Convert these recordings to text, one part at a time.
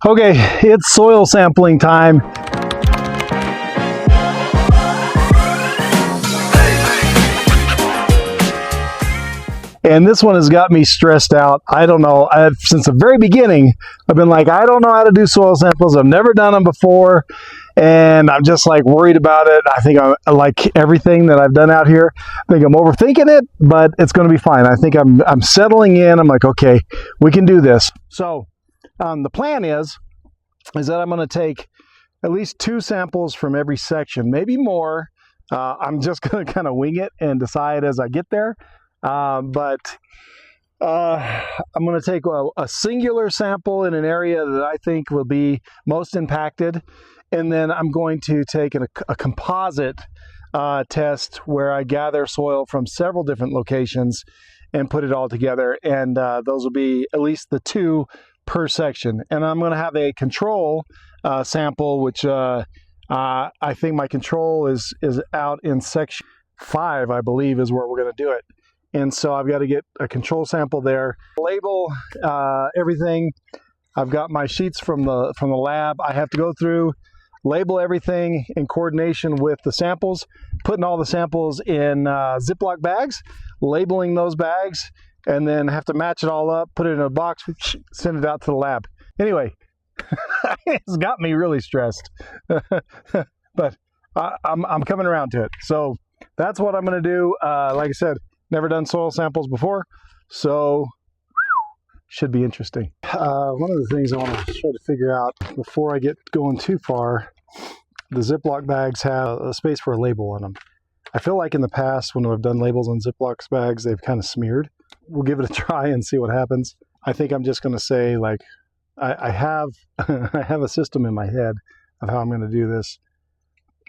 Okay, it's soil sampling time. And this one has got me stressed out. I don't know. Since the very beginning, I've been like, I don't know how to do soil samples. I've never done them before. And I'm just like worried about it. I think I like everything that I've done out here. I think I'm overthinking it, but it's going to be fine. I think I'm settling in. I'm like, okay, we can do this. So the plan is that I'm going to take at least 2 samples from every section, maybe more. I'm just going to kind of wing it and decide as I get there. But I'm going to take a singular sample in an area that I think will be most impacted. And then I'm going to take a composite test where I gather soil from several different locations and put it all together. And those will be at least the 2 per section. And I'm going to have a control sample, which I think my control is out in section 5, I believe, is where we're going to do it. And so I've got to get a control sample there, label everything. I've got my sheets from the lab. I have to go through, label everything in coordination with the samples, putting all the samples in Ziploc bags, labeling those bags, and then have to match it all up, put it in a box, send it out to the lab. Anyway, it's got me really stressed, but I'm coming around to it. So that's what I'm going to do. Like I said, never done soil samples before, so should be interesting. One of the things I want to try to figure out before I get going too far, the Ziploc bags have a space for a label on them. I feel like in the past when I've done labels on Ziploc bags, they've kind of smeared. We'll give it a try and see what happens. I think I'm just going to say, like, I have I have a system in my head of how I'm going to do this.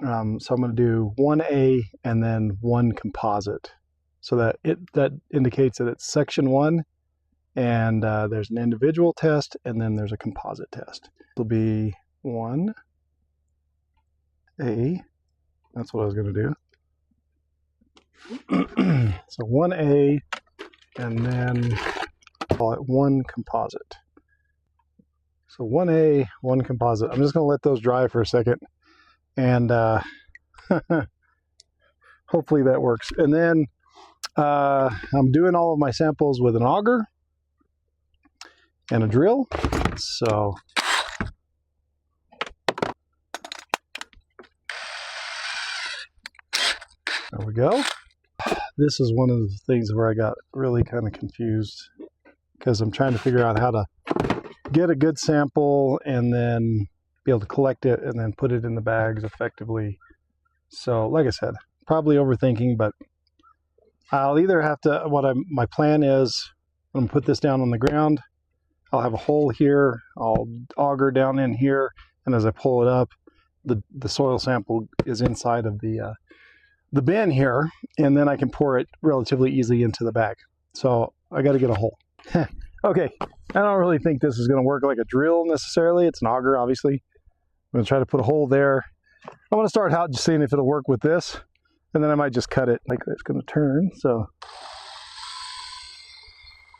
So I'm going to do 1A and then 1 composite. So that indicates that it's section 1, and there's an individual test, and then there's a composite test. It'll be 1A. That's what I was going to do. So 1A, and then call it 1 composite. So 1A, 1 composite. I'm just going to let those dry for a second, and hopefully that works. And then I'm doing all of my samples with an auger and a drill. So there we go. This is one of the things where I got really kind of confused because I'm trying to figure out how to get a good sample and then be able to collect it and then put it in the bags effectively. So like I said, probably overthinking, but I'll either have to, my plan is, I'm going to put this down on the ground. I'll have a hole here. I'll auger down in here. And as I pull it up, the soil sample is inside of the bin here. And then I can pour it relatively easily into the bag. So I got to get a hole. Okay. I don't really think this is going to work like a drill necessarily. It's an auger, obviously. I'm going to try to put a hole there. I want to start out just seeing if it'll work with this. And then I might just cut it like it's going to turn. So,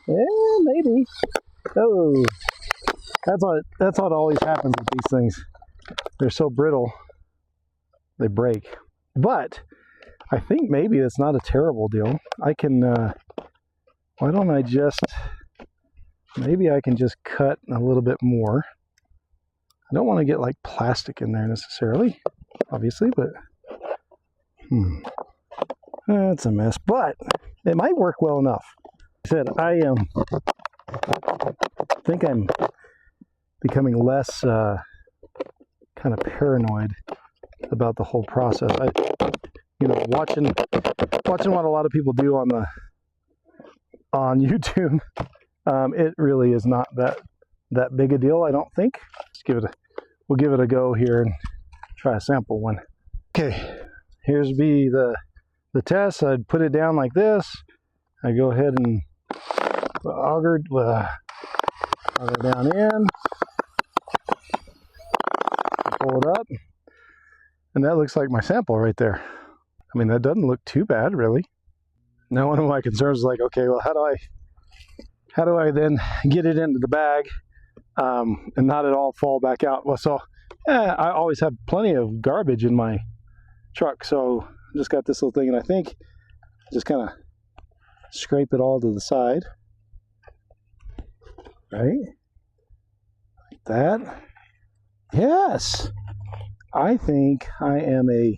yeah, maybe. Oh, that's what always happens with these things. They're so brittle, they break. But I think maybe it's not a terrible deal. I can, why don't I just, maybe I can just cut a little bit more. I don't want to get like plastic in there necessarily, obviously, but that's a mess, but it might work well enough. Like I said, I think I'm becoming less kind of paranoid about the whole process. Watching what a lot of people do on YouTube, it really is not that big a deal, I don't think. We'll give it a go here and try a sample one. Okay, here's the test. I'd put it down like this. I go ahead and auger down in, pull it up, and that looks like my sample right there. I mean, that doesn't look too bad, really. Now, one of my concerns is like, okay, well, how do I then get it into the bag? and not at all fall back out. Well, so I always have plenty of garbage in my truck, so I just got this little thing, and I think just kind of scrape it all to the side, right? Like that. Yes, I think I am a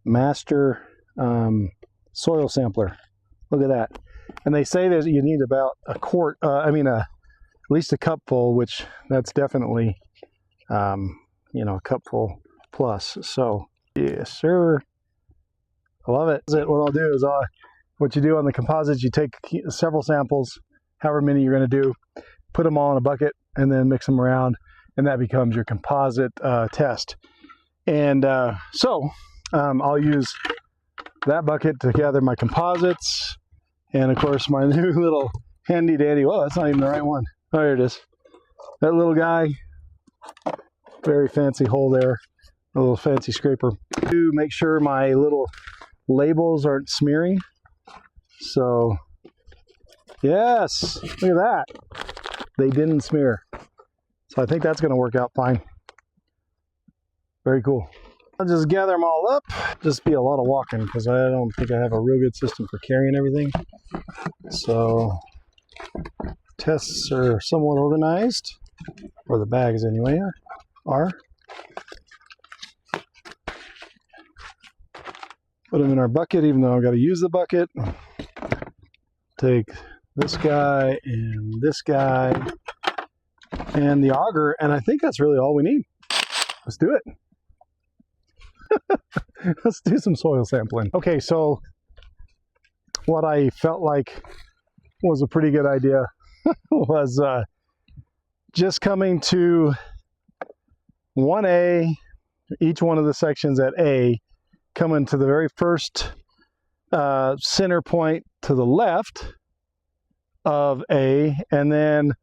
master soil sampler. Look at that. And they say that you need about a quart, at least a cupful, which that's definitely, you know, a cupful plus. So, yes, sir. I love it. What I'll do is, what you do on the composites, you take several samples, however many you're going to do, put them all in a bucket, and then mix them around, and that becomes your composite test. And I'll use that bucket to gather my composites, and of course my new little handy dandy, whoa, that's not even the right one. Oh, there it is. That little guy, very fancy hole there, a little fancy scraper. To make sure my little labels aren't smearing. So, yes, look at that. They didn't smear. So I think that's going to work out fine. Very cool. I'll just gather them all up. Just be a lot of walking because I don't think I have a real good system for carrying everything. So tests are somewhat organized, or the bags anyway are. Put them in our bucket, even though I've got to use the bucket. Take this guy and this guy and the auger, and I think that's really all we need. Let's do it. Let's do some soil sampling. Okay, so what I felt like was a pretty good idea was just coming to 1A, each one of the sections at A, coming to the very first center point to the left of A, and then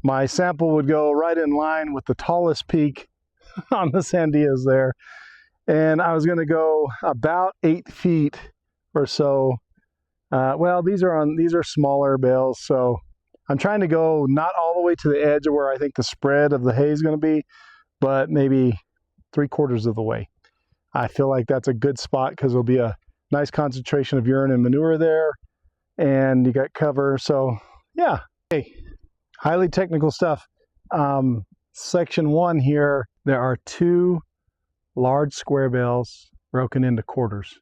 my sample would go right in line with the tallest peak on the sandias there. And I was going to go about 8 feet or so. Well, these are smaller bales, so I'm trying to go not all the way to the edge of where I think the spread of the hay is going to be, but maybe 3/4 of the way. I feel like that's a good spot because there'll be a nice concentration of urine and manure there, and you got cover. So yeah, hey, highly technical stuff. Section 1 here, there are 2 large square bales broken into quarters,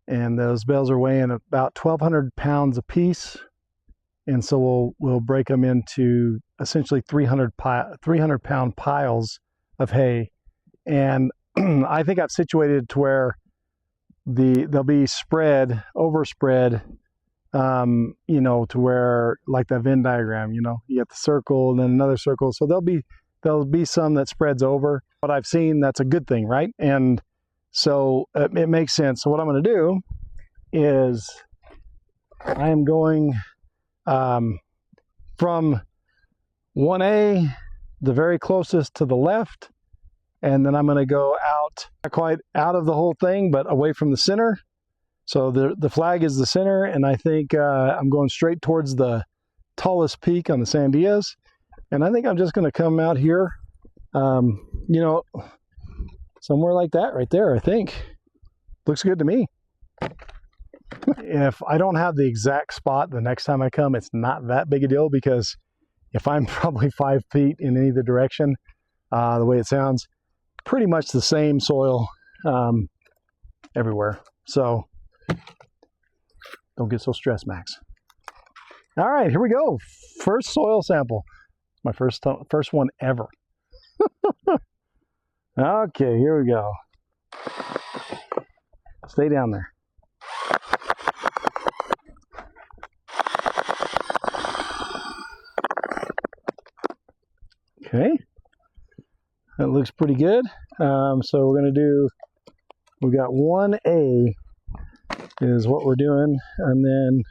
and those bales are weighing about 1,200 pounds a piece, and so we'll break them into essentially 300-pound piles of hay. And I think I've situated to where they'll be overspread, you know, to where, like that Venn diagram, you know, you got the circle and then another circle, so there'll be some that spreads over. What I've seen, that's a good thing, right? And so it makes sense. So what I'm going to do is I am going from 1A, the very closest to the left, and then I'm going to go out, not quite out of the whole thing, but away from the center. So the flag is the center, and I think I'm going straight towards the tallest peak on the sandias. And I think I'm just going to come out here, you know, somewhere like that right there, I think. Looks good to me. If I don't have the exact spot the next time I come, it's not that big a deal, because if I'm probably 5 feet in either direction, the way it sounds, pretty much the same soil everywhere. So don't get so stressed, Max. All right, here we go. First soil sample. My first one ever. Okay, here we go. Stay down there. Okay, that looks pretty good. So we're going to do, we got 1A is what we're doing, and then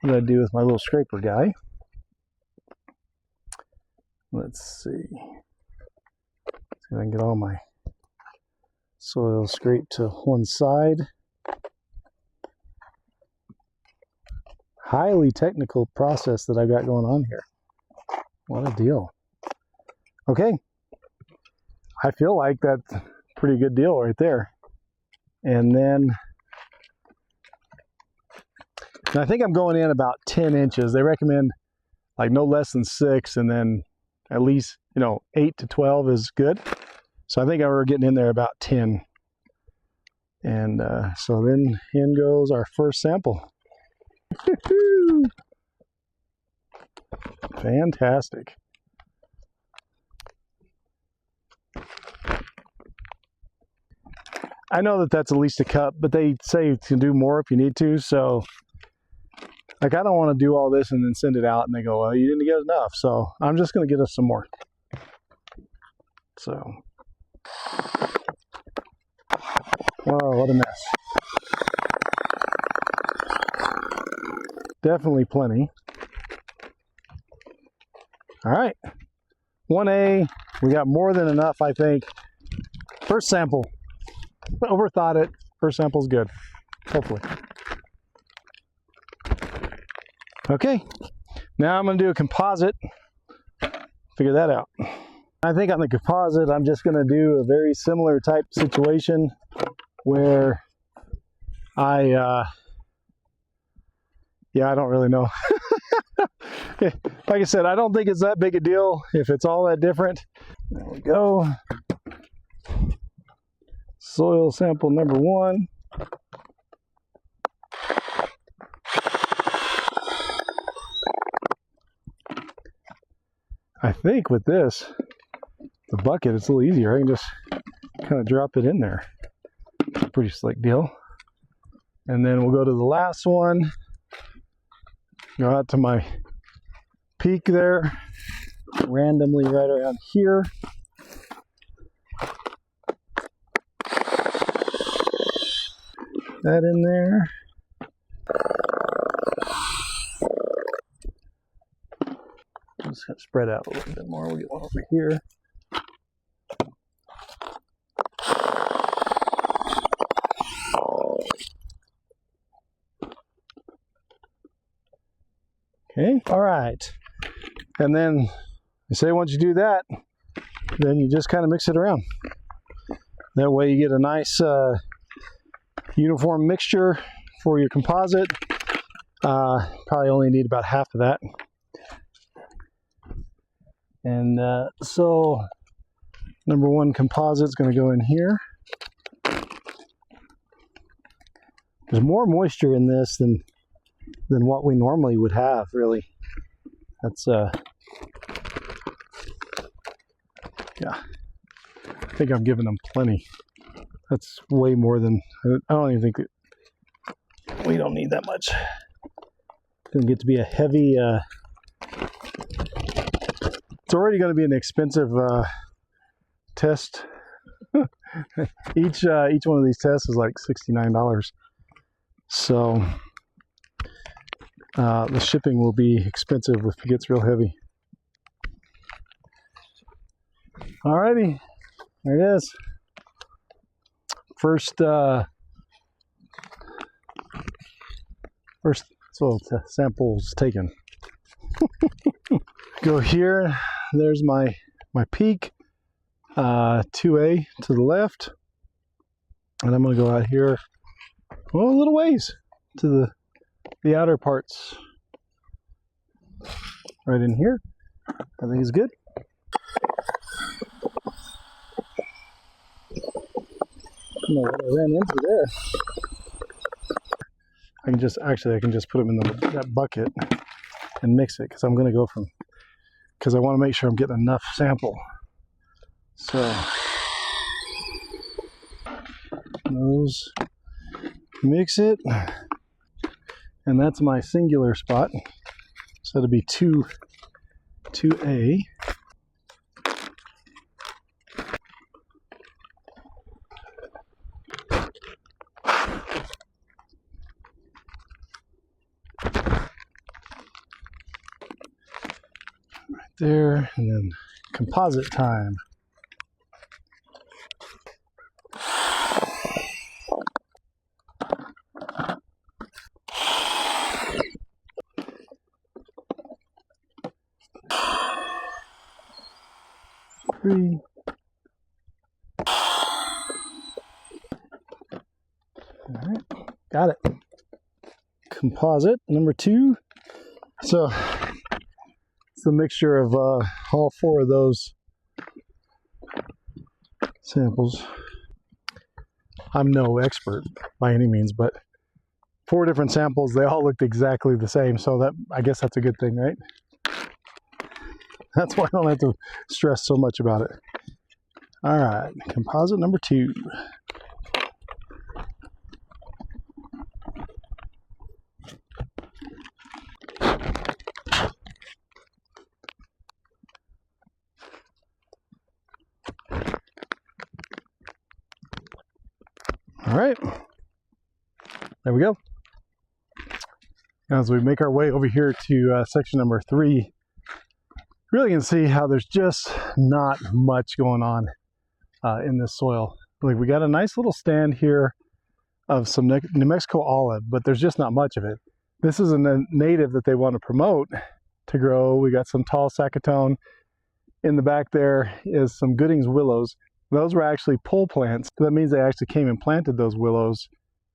I'm going to do with my little scraper guy. Let's see if I can get all my soil scraped to one side. Highly technical process that I've got going on here. What a deal. Okay, I feel like that's a pretty good deal right there. And then I think I'm going in about 10 inches. They recommend like no less than 6, and then at least, 8 to 12 is good. So I think we're getting in there about 10. And so then in goes our first sample. Fantastic. I know that that's at least a cup, but they say you can do more if you need to. So, like, I don't want to do all this and then send it out and they go, well, you didn't get enough. So I'm just going to get us some more. So, oh, what a mess. Definitely plenty. All right. 1A. We got more than enough, I think. First sample. Overthought it. First sample's good. Hopefully. Okay. Now I'm going to do a composite. Figure that out. I think on the composite, I'm just going to do a very similar type situation where I don't really know. Like I said, I don't think it's that big a deal if it's all that different. There we go. Soil sample number 1. I think with this, the bucket, it's a little easier. I can just kind of drop it in there. It's a pretty slick deal. And then we'll go to the last one. Go out to my peak there, randomly right around here. That in there. Just gonna spread out a little bit more. We'll get one over here. Okay, all right. And then they say once you do that, then you just kind of mix it around. That way you get a nice uniform mixture for your composite. Probably only need about half of that. And so number 1 composite is going to go in here. There's more moisture in this than what we normally would have, really. That's yeah, I think I'm giving them plenty. That's way more than, I don't even think that, we don't need that much. It's gonna get to be a heavy, it's already gonna be an expensive test. each one of these tests is like $69. So the shipping will be expensive if it gets real heavy. Alrighty, there it is. First soil samples taken. Go here. There's my peak. 2A to the left, and I'm going to go out here, well, a little ways to the outer parts. Right in here. I think it's good. I don't know what I ran into there. I can just put them in that bucket and mix it, because I'm going to go because I want to make sure I'm getting enough sample. So those, mix it, and that's my singular spot. So it'll be 2A. Right there, and then composite time. 3. All right, got it. Composite number 2. So it's a mixture of all 4 of those samples. I'm no expert by any means, but 4 different samples, they all looked exactly the same. So that, I guess that's a good thing, right? That's why I don't have to stress so much about it. All right, composite number 2. All right, there we go. As we make our way over here to section number 3, really can see how there's just not much going on in this soil. Like, we got a nice little stand here of some New Mexico olive, but there's just not much of it. This is a native that they want to promote to grow. We got some tall Saccatone. In the back there is some Gooding's willows. Those were actually pole plants. That means they actually came and planted those willows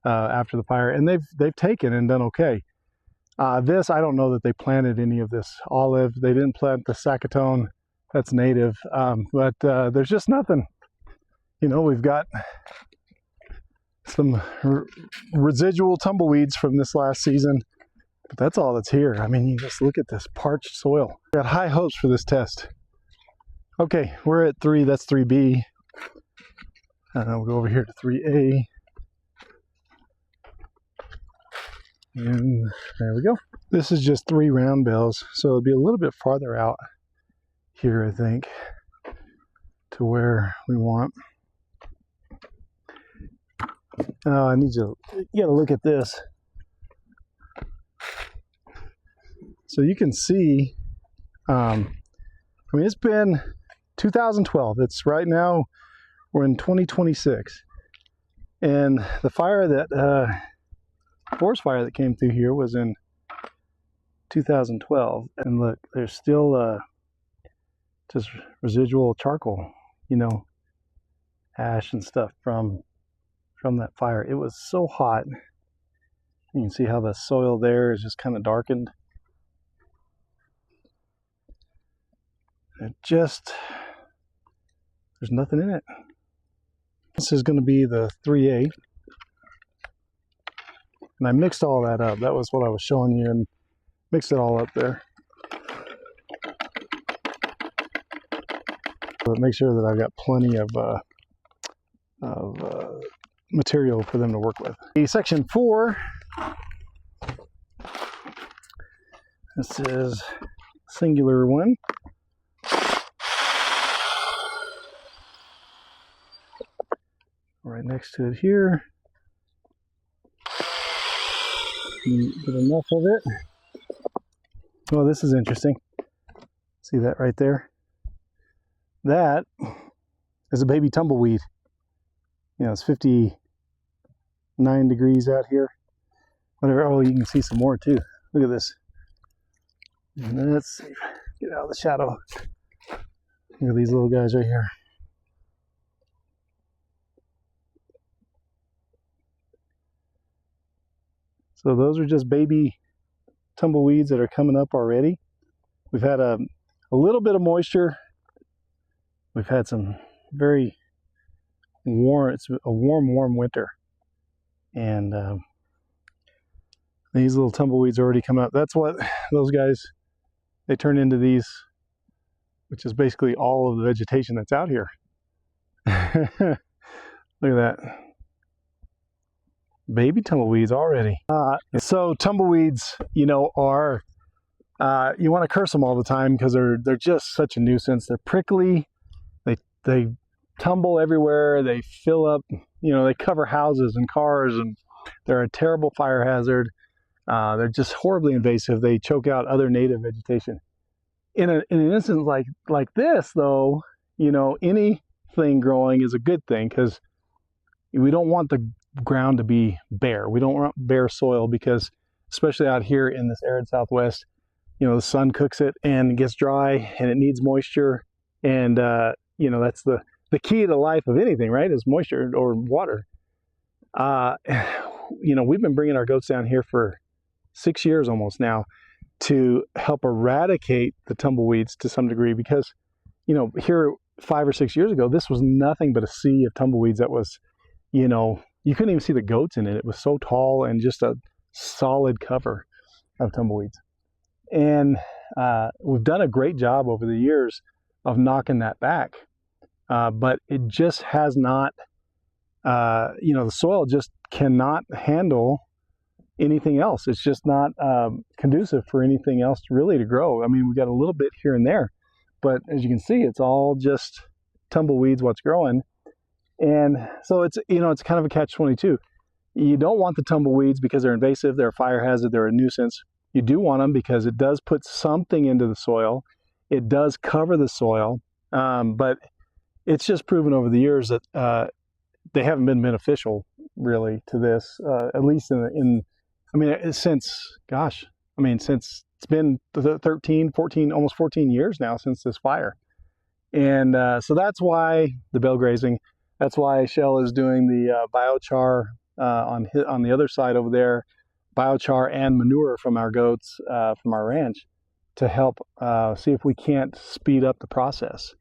after the fire, and they've taken and done okay. This, I don't know that they planted any of this olive. They didn't plant the Saccatone. That's native, but there's just nothing. You know, we've got some residual tumbleweeds from this last season, but that's all that's here. I mean, you just look at this parched soil. I got high hopes for this test. Okay, we're at 3. That's 3B. We'll go over here to 3A. And there we go. This is just 3 round bales, so it'll be a little bit farther out here, I think, to where we want. I need you gotta look at this. So you can see, I mean, it's been 2012. It's right now, we're in 2026. And the fire that, forest fire that came through here was in 2012. And look, there's still just residual charcoal, you know, ash and stuff from that fire. It was so hot. You can see how the soil there is just kind of darkened. It just, there's nothing in it. This is going to be the 3A. And I mixed all that up. That was what I was showing you, and mixed it all up there. But make sure that I've got plenty of material for them to work with. Section 4. This is singular 1. Right next to it here. Get enough of it. Oh, this is interesting. See that right there? That is a baby tumbleweed. You know, it's 59 degrees out here. Whatever. Oh, you can see some more too. Look at this. And let's see. Get out of the shadow. Look at these little guys right here. So those are just baby tumbleweeds that are coming up already. We've had a little bit of moisture. We've had some very warm, it's a warm winter. And these little tumbleweeds already come up. That's what those guys, they turn into these, which is basically all of the vegetation that's out here. Look at that. Baby tumbleweeds already. So tumbleweeds, you know, are, you want to curse them all the time because they're just such a nuisance. They're prickly. They tumble everywhere. They fill up, you know, they cover houses and cars, and they're a terrible fire hazard. They're just horribly invasive. They choke out other native vegetation. In an instance like this, though, you know, anything growing is a good thing because we don't want the ground to be bare. We don't want bare soil because, especially out here in this arid Southwest, you know, the sun cooks it and it gets dry and it needs moisture, and that's the key to life of anything, right? Is moisture or water. We've been bringing our goats down here for 6 years almost now to help eradicate the tumbleweeds to some degree, because, here 5 or 6 years ago, this was nothing but a sea of tumbleweeds that was, you couldn't even see the goats in it. It was so tall and just a solid cover of tumbleweeds. And we've done a great job over the years of knocking that back. But it just has not, the soil just cannot handle anything else. It's just not conducive for anything else really to grow. I mean, we got a little bit here and there, but as you can see, it's all just tumbleweeds, what's growing. And so it's kind of a catch-22. You don't want the tumbleweeds because they're invasive, they're a fire hazard, they're a nuisance. You do want them because it does put something into the soil. It does cover the soil, but it's just proven over the years that they haven't been beneficial really to this, at least since it's been 13, 14, almost 14 years now since this fire. And so that's why the Bale Grazing, that's why Shell is doing the biochar on the other side over there, biochar and manure from our goats, from our ranch, to help see if we can't speed up the process.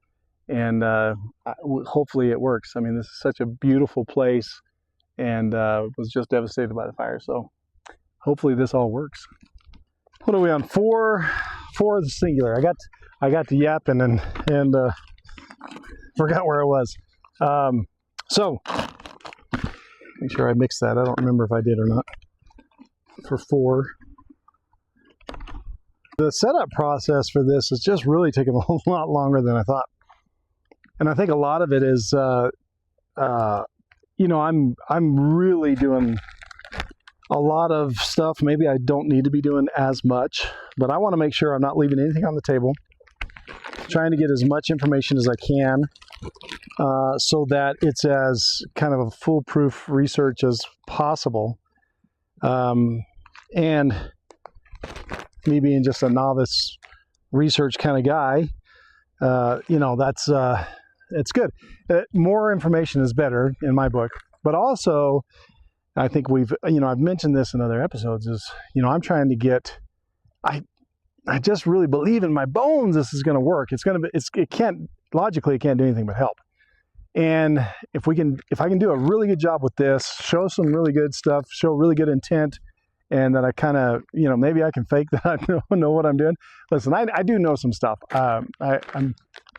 And hopefully it works. I mean, this is such a beautiful place, and was just devastated by the fire. So hopefully this all works. What are we on? Four is the singular. I got to yapping and forgot where I was. So make sure I mixed that. I don't remember if I did or not. For 4. The setup process for this has just really taken a lot longer than I thought. And I think a lot of it is, I'm really doing a lot of stuff maybe I don't need to be doing as much, but I want to make sure I'm not leaving anything on the table. Trying to get as much information as I can, so that it's as kind of a foolproof research as possible. And me being just a novice research kind of guy, it's good. More information is better in my book, but also I think I've mentioned this in other episodes, is, I'm trying to get, I just really believe in my bones this is going to work. It can't do anything but help. And if I can do a really good job with this, show some really good stuff, show really good intent, and that I kind of, maybe I can fake that I know what I'm doing. Listen, I do know some stuff.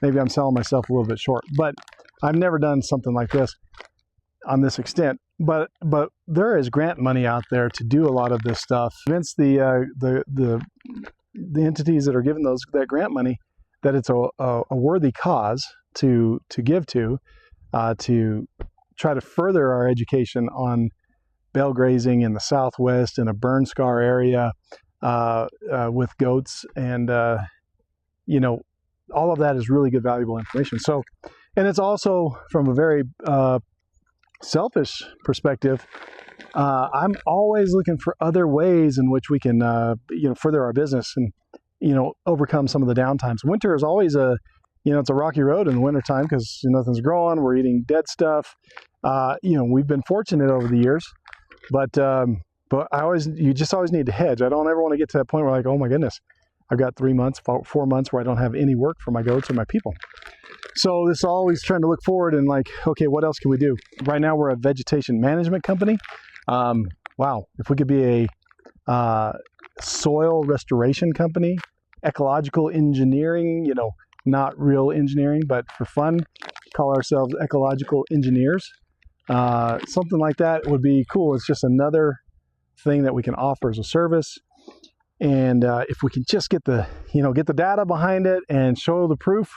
Maybe I'm selling myself a little bit short, but I've never done something like this on this extent. But there is grant money out there to do a lot of this stuff. Convince the entities that are given that grant money that it's a worthy cause to give to try to further our education on Bale grazing in the Southwest in a burn scar area with goats, and all of that is really good, valuable information. So, and it's also from a very selfish perspective. I'm always looking for other ways in which we can further our business and overcome some of the downtimes. Winter is always it's a rocky road in the wintertime because nothing's growing. We're eating dead stuff. We've been fortunate over the years, but you just always need to hedge. I don't ever want to get to that point where like, oh my goodness, I've got 3 months, 4 months where I don't have any work for my goats or my people. So this is always trying to look forward and like, okay, what else can we do? Right now we're a vegetation management company. Wow, if we could be a soil restoration company, ecological engineering, not real engineering, but for fun, call ourselves ecological engineers. Something like that would be cool. It's just another thing that we can offer as a service. And if we can just get the data behind it and show the proof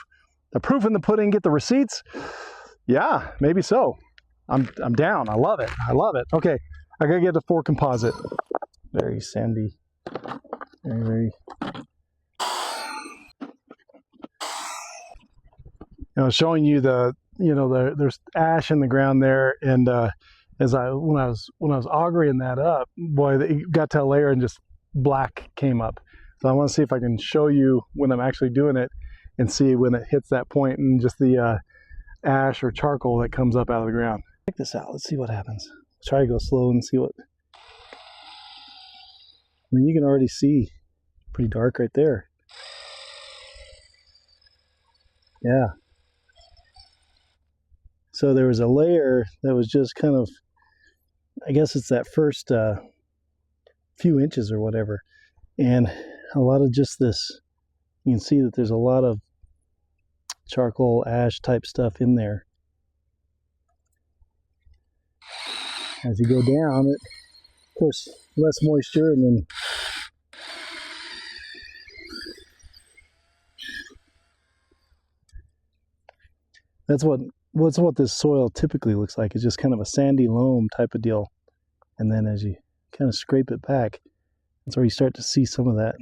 in the pudding, get the receipts, yeah, maybe so. I'm down. I love it. Okay, I gotta get the 4 composite. Very sandy. Very. Showing you there's ash in the ground there, and when I was augering that up, boy, it got to a layer and just black came up. So I want to see if I can show you when I'm actually doing it and see when it hits that point, and just the ash or charcoal that comes up out of the ground. Check this out. Let's see what happens. Try to go slow and see what. I mean, you can already see pretty dark right there. Yeah. So there was a layer that was just kind of, I guess it's that first few inches or whatever. And a lot of just this, you can see that there's a lot of charcoal, ash type stuff in there. As you go down, it, of course, less moisture, and then that's what this soil typically looks like. It's just kind of a sandy loam type of deal. And then as you kind of scrape it back, that's where you start to see some of that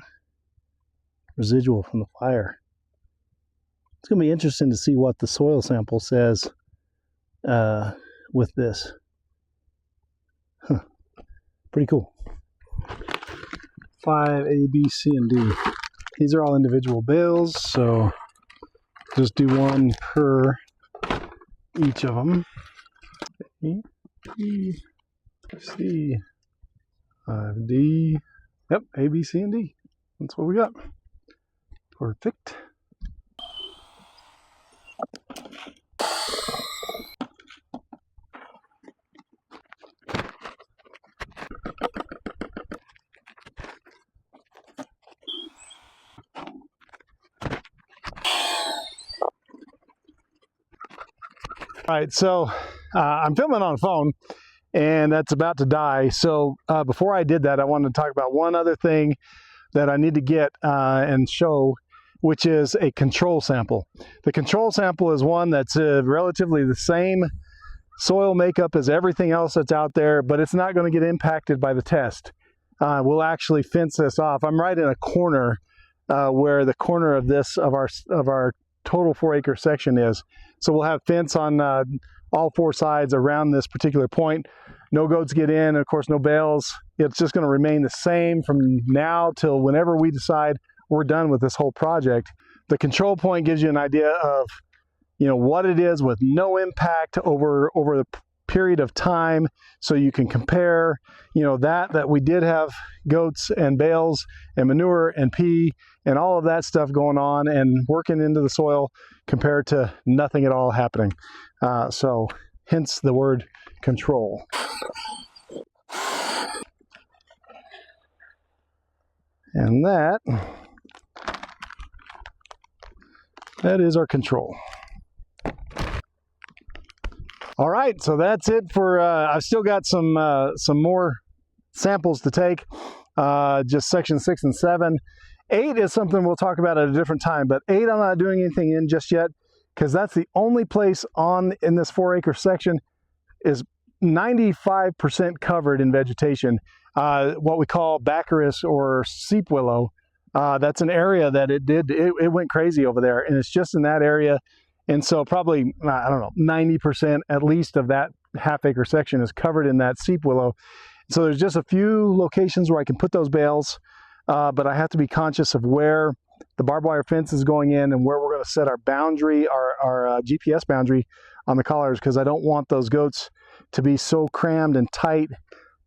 residual from the fire. It's going to be interesting to see what the soil sample says with this. Huh. Pretty cool. 5, A, B, C, and D. These are all individual bales, so just do one per each of them. A, B, C, 5D. Yep, A, B, C, and D. That's what we got. Perfect. All right, so I'm filming on a phone, and that's about to die. So before I did that, I wanted to talk about one other thing that I need to get and show, which is a control sample. The control sample is one that's relatively the same soil makeup as everything else that's out there, but it's not going to get impacted by the test. We'll actually fence this off. I'm right in a corner where the corner of our total 4-acre section is. So we'll have fence on all 4 sides around this particular point. No goats get in, of course, no bales. It's just going to remain the same from now till whenever we decide we're done with this whole project. The control point gives you an idea of, you know, what it is with no impact over the period of time, so you can compare, you know, that we did have goats and bales and manure and pee and all of that stuff going on and working into the soil compared to nothing at all happening. So hence the word control. And that is our control. All right, so that's it for, I've still got some more samples to take, just section 6 and 7. 8 is something we'll talk about at a different time, but 8 I'm not doing anything in just yet, because that's the only place in this 4-acre section is 95% covered in vegetation, what we call baccharis or seep willow. That's an area that it went crazy over there, and it's just in that area. And so probably, I don't know, 90% at least of that half-acre section is covered in that seep willow. So there's just a few locations where I can put those bales, but I have to be conscious of where the barbed wire fence is going in and where we're going to set our boundary, our GPS boundary on the collars, because I don't want those goats to be so crammed and tight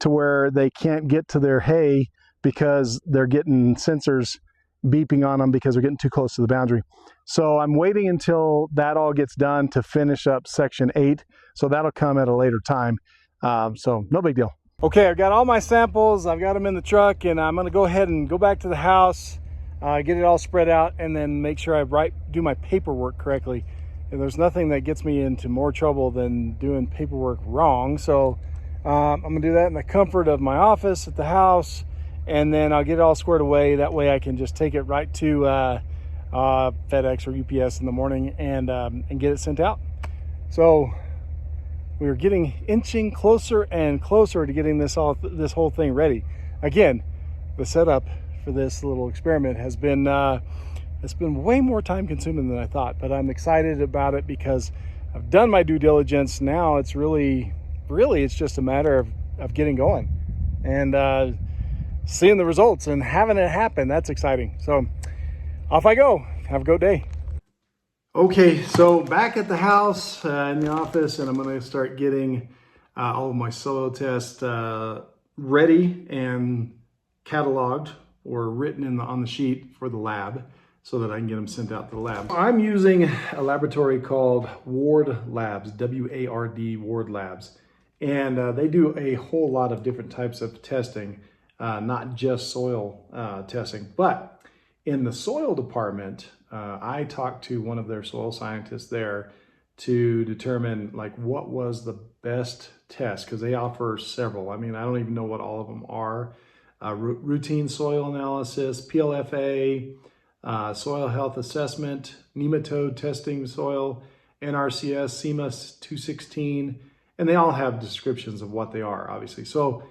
to where they can't get to their hay because they're getting sensors beeping on them because they're getting too close to the boundary. So I'm waiting until that all gets done to finish up section 8. So that'll come at a later time. So no big deal. Okay, I've got all my samples. I've got them in the truck, and I'm going to go ahead and go back to the house, get it all spread out, and then make sure I do my paperwork correctly. And there's nothing that gets me into more trouble than doing paperwork wrong. So I'm going to do that in the comfort of my office at the house, and then I'll get it all squared away. That way I can just take it right to FedEx or UPS in the morning and get it sent out. So we're inching closer and closer to getting this whole thing ready. Again, the setup for this little experiment has been it's been way more time consuming than I thought, but I'm excited about it because I've done my due diligence. Now it's really it's just a matter of getting going and seeing the results and having it happen. That's exciting. So off I go. Have a good day. Okay, so back at the house, in the office, and I'm going to start getting all of my soil tests ready and cataloged or written on the sheet for the lab so that I can get them sent out to the lab. I'm using a laboratory called Ward Labs, W-A-R-D, Ward Labs. And they do a whole lot of different types of testing, not just soil testing. But in the soil department, I talked to one of their soil scientists there to determine like what was the best test, because they offer several. I mean, I don't even know what all of them are. Routine soil analysis, PLFA, soil health assessment, nematode testing soil, NRCS, CMAS 216, and they all have descriptions of what they are, obviously. So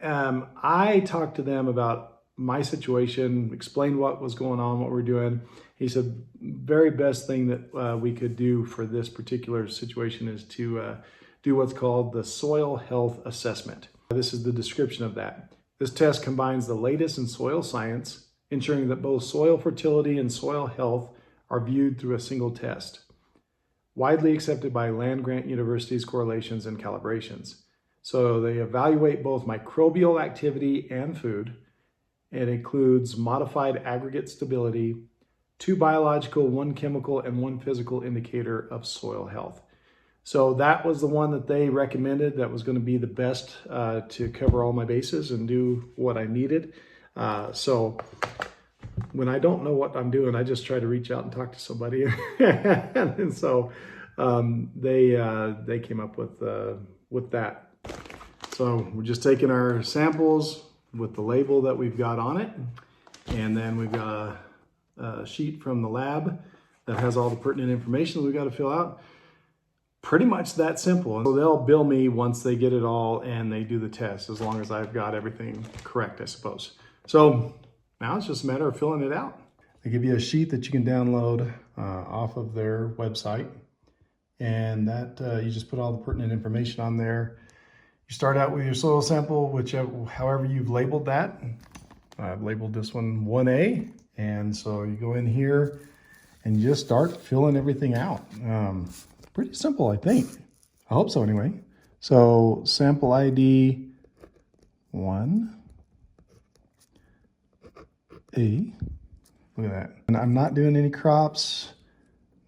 I talked to them about my situation, explained what was going on, what we're doing. He said, very best thing that we could do for this particular situation is to do what's called the soil health assessment. This is the description of that. This test combines the latest in soil science, ensuring that both soil fertility and soil health are viewed through a single test. Widely accepted by land-grant universities, correlations, and calibrations. So they evaluate both microbial activity and food. It includes modified aggregate stability, 2 biological, 1 chemical, and 1 physical indicator of soil health. So that was the one that they recommended that was going to be the best to cover all my bases and do what I needed. So when I don't know what I'm doing, I just try to reach out and talk to somebody. And so they came up with that. So we're just taking our samples with the label that we've got on it. And then we've got a sheet from the lab that has all the pertinent information we've got to fill out. Pretty much that simple. So they'll bill me once they get it all and they do the test, as long as I've got everything correct, I suppose. So now it's just a matter of filling it out. They give you a sheet that you can download off of their website. And that you just put all the pertinent information on there. You start out with your soil sample, however you've labeled that. I've labeled this one 1A. And so you go in here and you just start filling everything out. Pretty simple, I think. I hope so anyway. So sample ID 1A. Look at that. And I'm not doing any crops,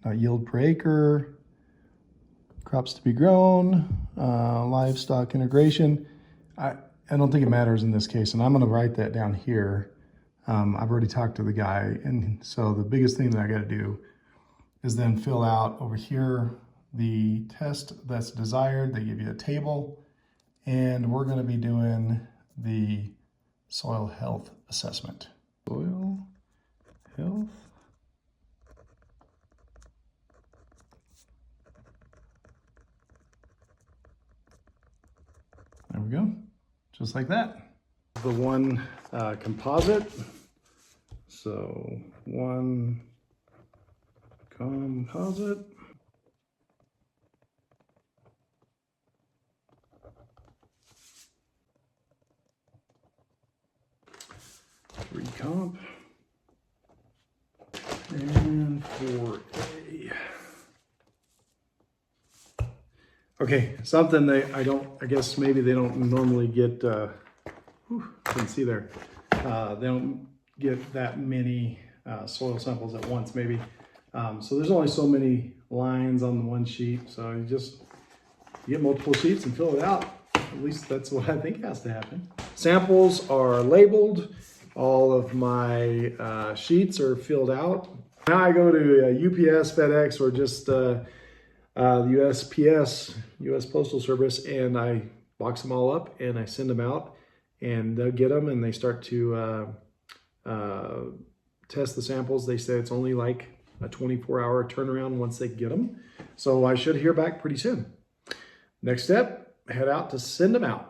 not yield per acre, crops to be grown, livestock integration. I don't think it matters in this case, and I'm going to write that down here. I've already talked to the guy, and so the biggest thing that I got to do is then fill out over here the test that's desired. They give you a table, and we're going to be doing the soil health assessment. Soil health. There we go, just like that. The one composite. So one composite. Three comp. And 4A. Okay, something I guess maybe they don't normally get, couldn't see there. They don't get that many soil samples at once, maybe. So there's only so many lines on the one sheet. So you get multiple sheets and fill it out. At least that's what I think has to happen. Samples are labeled. All of my sheets are filled out. Now I go to UPS, FedEx, or just the USPS, US Postal Service, and I box them all up and I send them out, and they'll get them and they start to test the samples. They say it's only like a 24-hour turnaround once they get them. So I should hear back pretty soon. Next step, head out to send them out.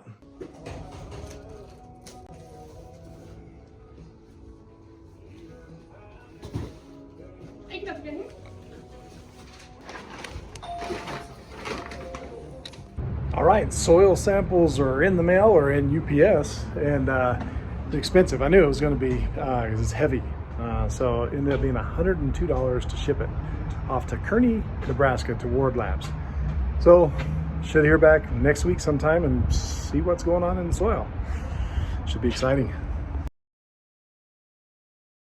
All right, soil samples are in the mail or in UPS, and it's expensive. I knew it was going to be because it's heavy. So it ended up being $102 to ship it. off to Kearney, Nebraska to Ward Labs. So should hear back next week sometime and see what's going on in the soil. Should be exciting.